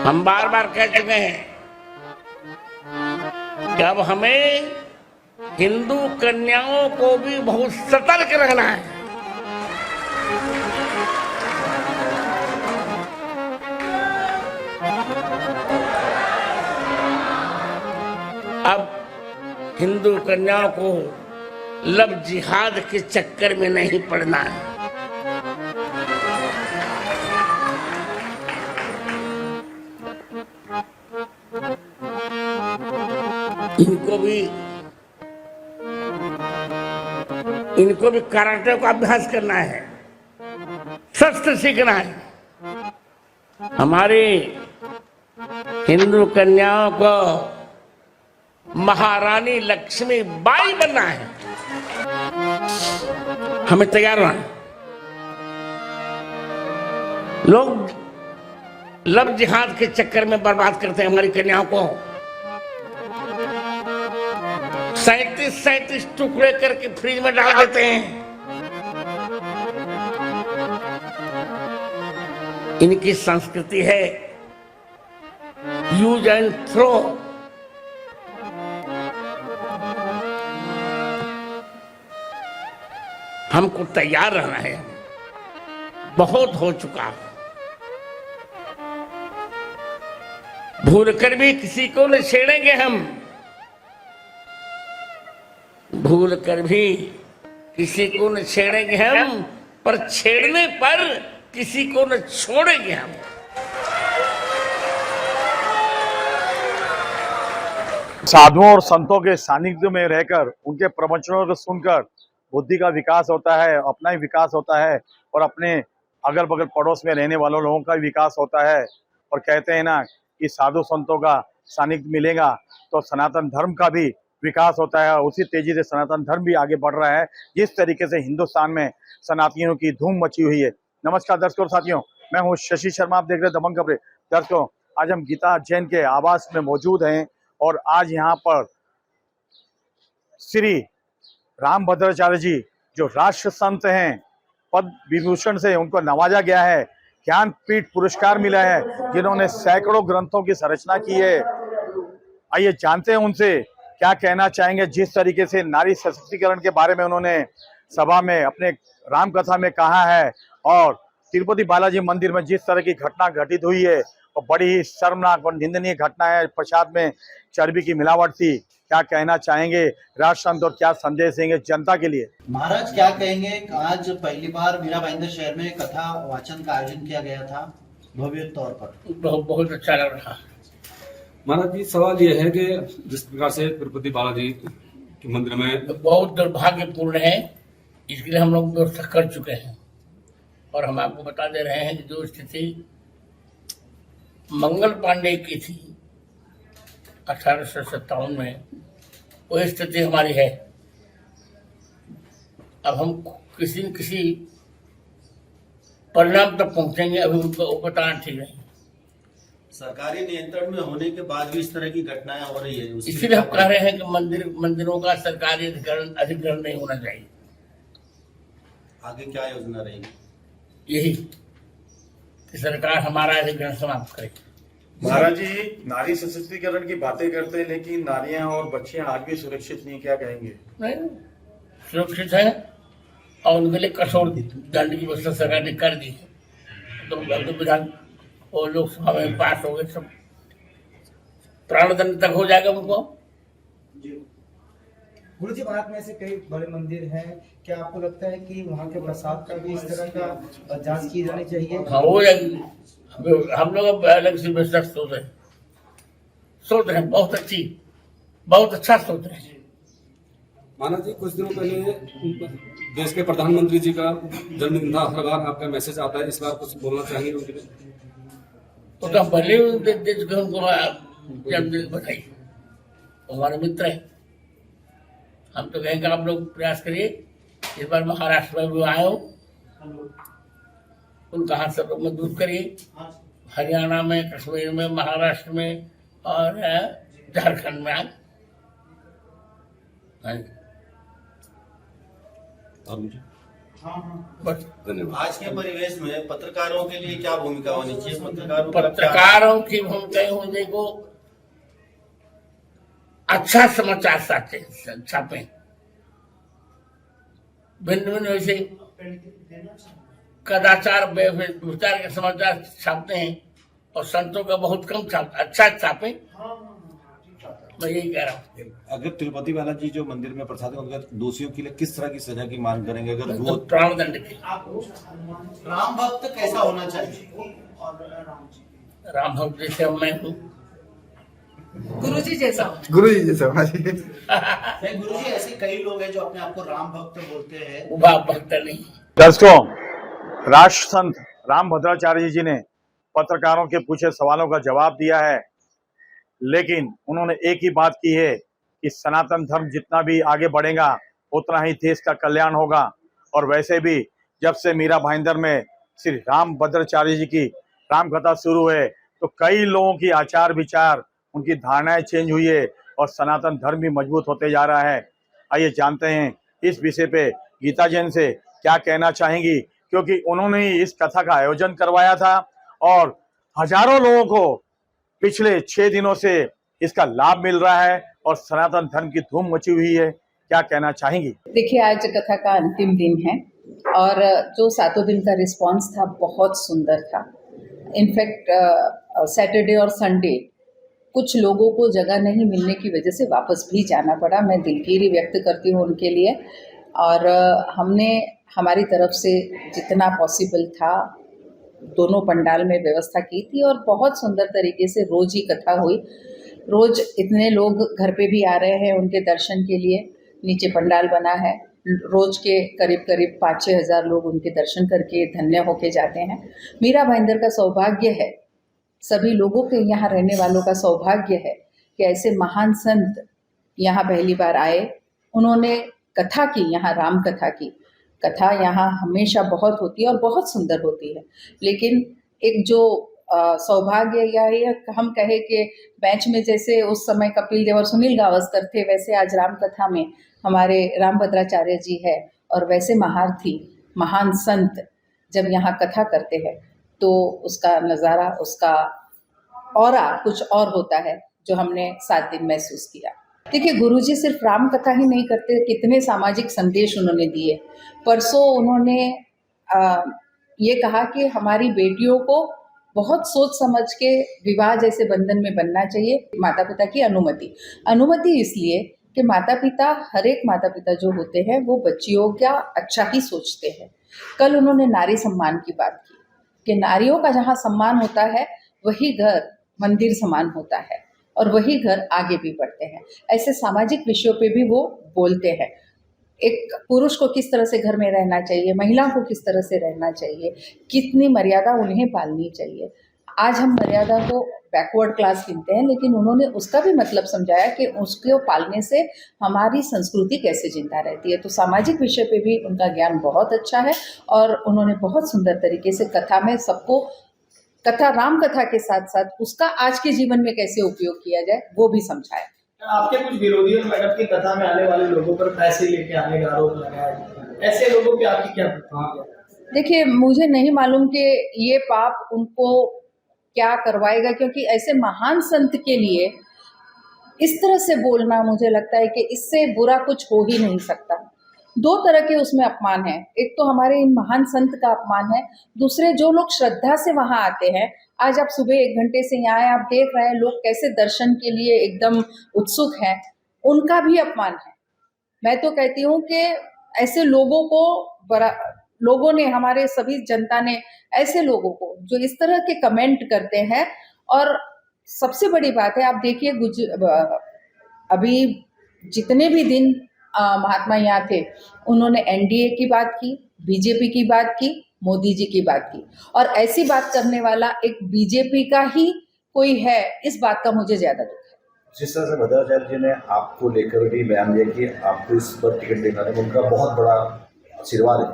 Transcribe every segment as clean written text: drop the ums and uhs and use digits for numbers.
हम बार बार कह चुके हैं कि अब हमें हिंदू कन्याओं को भी बहुत सतर्क रहना है। अब हिंदू कन्याओं को लव जिहाद के चक्कर में नहीं पड़ना है। इनको भी कराटे का अभ्यास करना है, शस्त्र सीखना है। हमारी हिंदू कन्याओं को महारानी लक्ष्मी बाई बनना है। हमें तैयार रहना। लोग लव जिहाद के चक्कर में बर्बाद करते हैं हमारी कन्याओं को। 37 टुकड़े करके फ्रिज में डाल देते हैं। इनकी संस्कृति है यूज एंड थ्रो। हमको तैयार रहना है। बहुत हो चुका। भूल कर भी किसी को न छेड़ेंगे हम। भूल कर भी किसी को न छेड़ेंगे हम, पर छेड़ने पर किसी को न छोड़ेंगे हम। साधुओं और संतों के सानिध्य में रहकर उनके प्रवचनों को सुनकर बुद्धि का विकास होता है, अपना ही विकास होता है और अपने अगल बगल पड़ोस में रहने वालों लोगों का विकास होता है। और कहते हैं ना कि साधु संतों का सानिध्य मिलेगा तो सनातन धर्म का भी विकास होता है। उसी तेजी से सनातन धर्म भी आगे बढ़ रहा है जिस तरीके से हिंदुस्तान में सनातनियों की धूम मची हुई है। नमस्कार दर्शकों और साथियों, मैं हूं शशि शर्मा, आप देख रहे हैं दबंग खबरें। दर्शकों, आज हम गीता जैन के आवास में मौजूद हैं और आज यहाँ पर श्री रामभद्राचार्य जी जो राष्ट्र संत हैं, पद्म विभूषण से उनको नवाजा गया है, ज्ञानपीठ पुरस्कार मिला है, जिन्होंने सैकड़ों ग्रंथों की संरचना की है। आइए जानते हैं उनसे क्या कहना चाहेंगे। जिस तरीके से नारी सशक्तिकरण के बारे में उन्होंने सभा में अपने राम कथा में कहा है और तिरुपति बालाजी मंदिर में जिस तरह की घटना घटित हुई है और बड़ी ही शर्मनाक और निंदनीय घटना है, प्रसाद में चर्बी की मिलावट थी। क्या कहना चाहेंगे राष्ट्र संत और क्या संदेश देंगे जनता के लिए? महाराज क्या कहेंगे? आज पहली बार मीरा भाईंदर शहर में कथा वाचन का आयोजन किया गया था भव्य तौर पर। बहुत अच्छा लग रहा। महाराज जी, सवाल ये है कि जिस प्रकार से तिरुपति बालाजी के मंदिर में बहुत दुर्भाग्यपूर्ण है, इसके लिए हम लोग व्यवस्था कर चुके हैं और हम आपको बता दे रहे हैं कि जो स्थिति मंगल पांडे की थी 1857 में, वही स्थिति हमारी है। अब हम किसी न किसी परिणाम तक पहुंचेंगे, अभी उनको बताना ठीक नहीं। सरकारी नियंत्रण में होने के बाद भी इस तरह की घटनाएं हो रही है, इसीलिए हम कह रहे हैं कि मंदिरों का सरकारी अधिग्रहण नहीं होना चाहिए। आगे क्या योजना रहेगी? यही कि सरकार हमारा अधिग्रहण समाप्त करे। महाराज जी, नारी सशक्तिकरण की बातें करते हैं लेकिन नारियां और बच्चियां आज भी सुरक्षित नहीं, क्या कहेंगे? नहीं, सुरक्षित है और उनके लिए कठोर दंड की व्यवस्था सरकार ने कर दी है। तो विधान और लोकसभा में पास हो गए, सब प्राणदंड तक हो जाएगा उनको। गुरु जी, भारत में ऐसे कई बड़े मंदिर हैं, क्या आपको लगता है कि वहाँ के प्रसाद का भी इस तरह का जांच की जानी चाहिए? हाँ, हो जाएगी। हम लोग अब अलग से व्यवस्था सोच रहे हैं, बहुत अच्छा सोच रहे हैं। महाराज जी, कुछ दिनों पहले देश के प्रधानमंत्री जी का जन्मदिन था, हर बार आपका मैसेज आता है, इस बार कुछ बोलना चाहेंगे उनके लिए? तो हम पहले दे चुके उनको जन्मदिन बधाई। हमारे मित्र हैं, हम तो कहेंगे आप लोग प्रयास करिए। इस बार महाराष्ट्र में भी आए हो, उनका हाथ सब लोग मजबूत करिए। हरियाणा में, कश्मीर में, महाराष्ट्र में और झारखंड में आए। और मुझे बस धन्यवाद। आज के परिवेश में पत्रकारों के लिए क्या भूमिका होनी चाहिए? पत्रकारों का क्या पत्रकारों की भूमिका होने को अच्छा समाचार छापे, भिन्न भिन्न वैसे कदाचार विचार के समाचार छापते हैं और संतों का बहुत कम अच्छा छापे। मैं यही कह रहा हूँ। अगर तिरुपति बालाजी जो मंदिर में प्रसाद है, उनका दोषियों के लिए किस तरह की सजा की मांग करेंगे? अगर वो प्राणदंड की। राम भक्त कैसा होना चाहिए? राम भक्त जैसे मैं हूँ, गुरुजी जैसा नहीं गुरुजी, ऐसे कई लोग हैं जो अपने आप को राम भक्त बोलते हैं। वो भक्त नहीं। दर्शकों, राष्ट्र संत रामभद्राचार्य जी ने पत्रकारों के पूछे सवालों का जवाब दिया है, लेकिन उन्होंने एक ही बात की है कि सनातन धर्म जितना भी आगे बढ़ेगा उतना ही देश का कल्याण होगा। और वैसे भी जब से मीरा भाईंदर में श्री रामभद्राचार्य जी की राम कथा शुरू है तो कई लोगों की आचार विचार, उनकी धारणाएं चेंज हुई है और सनातन धर्म भी मजबूत होते जा रहा है। आइए जानते हैं इस विषय पे गीता जैन से क्या कहना चाहेंगी, क्योंकि उन्होंने ही इस कथा का आयोजन करवाया था और हजारों लोगों को पिछले 6 दिनों से इसका लाभ मिल रहा है और सनातन धर्म की धूम मची हुई है। क्या कहना चाहेंगी? देखिए, आज कथा का अंतिम दिन है और जो 7 दिन का रिस्पांस था बहुत सुंदर था। इनफैक्ट सैटरडे और संडे कुछ लोगों को जगह नहीं मिलने की वजह से वापस भी जाना पड़ा। मैं दिलगिरी व्यक्त करती हूँ उनके लिए। और हमने हमारी तरफ से जितना पॉसिबल था दोनों पंडाल में व्यवस्था की थी और बहुत सुंदर तरीके से रोज ही कथा हुई। रोज इतने लोग घर पे भी आ रहे हैं उनके दर्शन के लिए। नीचे पंडाल बना है, रोज के करीब 5-6 हज़ार लोग उनके दर्शन करके धन्य होके जाते हैं। मीरा भाईंदर का सौभाग्य है, सभी लोगों के यहाँ रहने वालों का सौभाग्य है कि ऐसे महान संत यहाँ पहली बार आए। उन्होंने कथा की, यहाँ राम कथा की। कथा यहाँ हमेशा बहुत होती है और बहुत सुंदर होती है, लेकिन एक जो सौभाग्य या हम कहे कि मैच में जैसे उस समय कपिल देव और सुनील गावस्कर थे, वैसे आज राम कथा में हमारे रामभद्राचार्य जी है। और वैसे महारथी महान संत जब यहाँ कथा करते हैं तो उसका नज़ारा, उसका ऑरा कुछ और होता है, जो हमने 7 दिन महसूस किया। देखिए, गुरुजी सिर्फ राम कथा ही नहीं करते, कितने सामाजिक संदेश उन्होंने दिए। परसों उन्होंने ये कहा कि हमारी बेटियों को बहुत सोच समझ के विवाह जैसे बंधन में बनना चाहिए। माता पिता की अनुमति इसलिए कि माता पिता, हर एक माता पिता जो होते हैं वो बच्चियों का अच्छा ही सोचते हैं। कल उन्होंने नारी सम्मान की बात की कि नारियों का जहाँ सम्मान होता है वही घर मंदिर समान होता है और वही घर आगे भी बढ़ते हैं। ऐसे सामाजिक विषयों पे भी वो बोलते हैं। एक पुरुष को किस तरह से घर में रहना चाहिए, महिला को किस तरह से रहना चाहिए, कितनी मर्यादा उन्हें पालनी चाहिए। आज हम मर्यादा को बैकवर्ड क्लास गिनते हैं, लेकिन उन्होंने उसका भी मतलब समझाया कि उसको पालने से हमारी संस्कृति कैसे जिंदा रहती है। तो सामाजिक विषय पे भी उनका ज्ञान बहुत अच्छा है और उन्होंने बहुत सुंदर तरीके से कथा में सबको, कथा राम कथा के साथ साथ उसका आज के जीवन में कैसे उपयोग किया जाए वो भी समझाया। आपके कुछ विरोधियों ने मैडम की कथा में आने वाले लोगों पर पैसे लेके आने का आरोप लगाया, ऐसे लोगों पे आपकी क्या प्रतिक्रिया? देखिए, मुझे नहीं मालूम कि ये पाप उनको क्या करवाएगा, क्योंकि ऐसे महान संत के लिए इस तरह से बोलना, मुझे लगता है कि इससे बुरा कुछ हो ही नहीं सकता। 2 तरह के उसमें अपमान है। एक तो हमारे इन महान संत का अपमान है, दूसरे जो लोग श्रद्धा से वहाँ आते हैं। आज आप सुबह 1 घंटे से यहाँ आए, आप देख रहे हैं लोग कैसे दर्शन के लिए एकदम उत्सुक हैं, उनका भी अपमान है। मैं तो कहती हूँ कि ऐसे लोगों को लोगों ने, हमारे सभी जनता ने ऐसे लोगों को जो इस तरह के कमेंट करते हैं। और सबसे बड़ी बात है, आप देखिए अभी जितने भी दिन महात्मा यहाँ थे, उन्होंने एनडीए की बात की, बीजेपी की बात की, मोदी जी की बात की, और ऐसी बात करने वाला एक बीजेपी का ही कोई है, इस बात का मुझे ज्यादा दुख है। जिस तरह से भद्राचार्य जी ने आपको लेकर भी बयान दिया कि आपको इस पर टिकट देना है, उनका बहुत बड़ा आशीर्वाद है,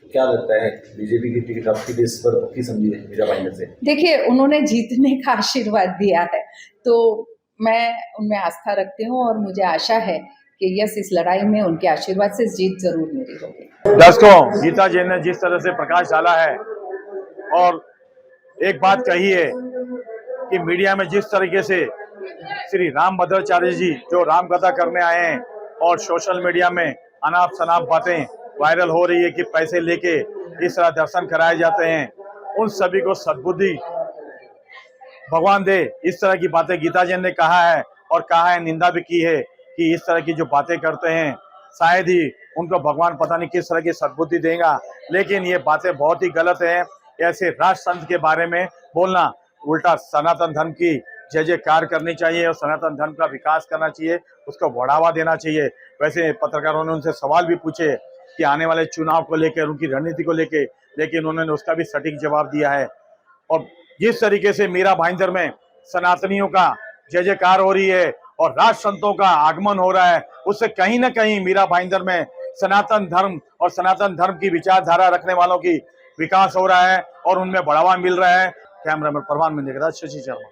तो क्या लगता है बीजेपी की टिकट आपकी भी इस पर पक्की समझी है मीरा भाईंदर से? देखिए, उन्होंने जीतने का आशीर्वाद दिया है तो मैं उनमें आस्था रखती हूँ और मुझे आशा है कि यस, इस लड़ाई में उनके आशीर्वाद से जीत जरूर मेरी होगी। दर्शकों, गीता जी ने जिस तरह से प्रकाश डाला है और एक बात कही है कि मीडिया में जिस तरीके से श्री रामभद्राचार्य जी जो राम कथा करने आए हैं और सोशल मीडिया में अनाप शनाप बातें वायरल हो रही है कि पैसे लेके इस तरह दर्शन कराए जाते हैं, उन सभी को सद्बुद्धि भगवान दे। इस तरह की बातें गीता जी ने कहा है और कहा है, निंदा भी की है कि इस तरह की जो बातें करते हैं शायद ही उनको भगवान पता नहीं किस तरह की सद्बुद्धि देगा, लेकिन ये बातें बहुत ही गलत है। ऐसे राष्ट्रसंत के बारे में बोलना, उल्टा सनातन धर्म की जय जयकार करनी चाहिए और सनातन धर्म का विकास करना चाहिए, उसको बढ़ावा देना चाहिए। वैसे पत्रकारों ने उनसे सवाल भी पूछे कि आने वाले चुनाव को लेकर, उनकी रणनीति को लेकर, लेकिन उन्होंने उसका भी सटीक जवाब दिया है। और जिस तरीके से मीरा भाईंदर में सनातनियों का जय जयकार हो रही है और राष्ट्र संतों का आगमन हो रहा है, उससे कहीं ना कहीं मीरा भाईंदर में सनातन धर्म और सनातन धर्म की विचारधारा रखने वालों की विकास हो रहा है और उनमें बढ़ावा मिल रहा है। कैमरामैन परवान मिंदे के साथ शशि शर्मा।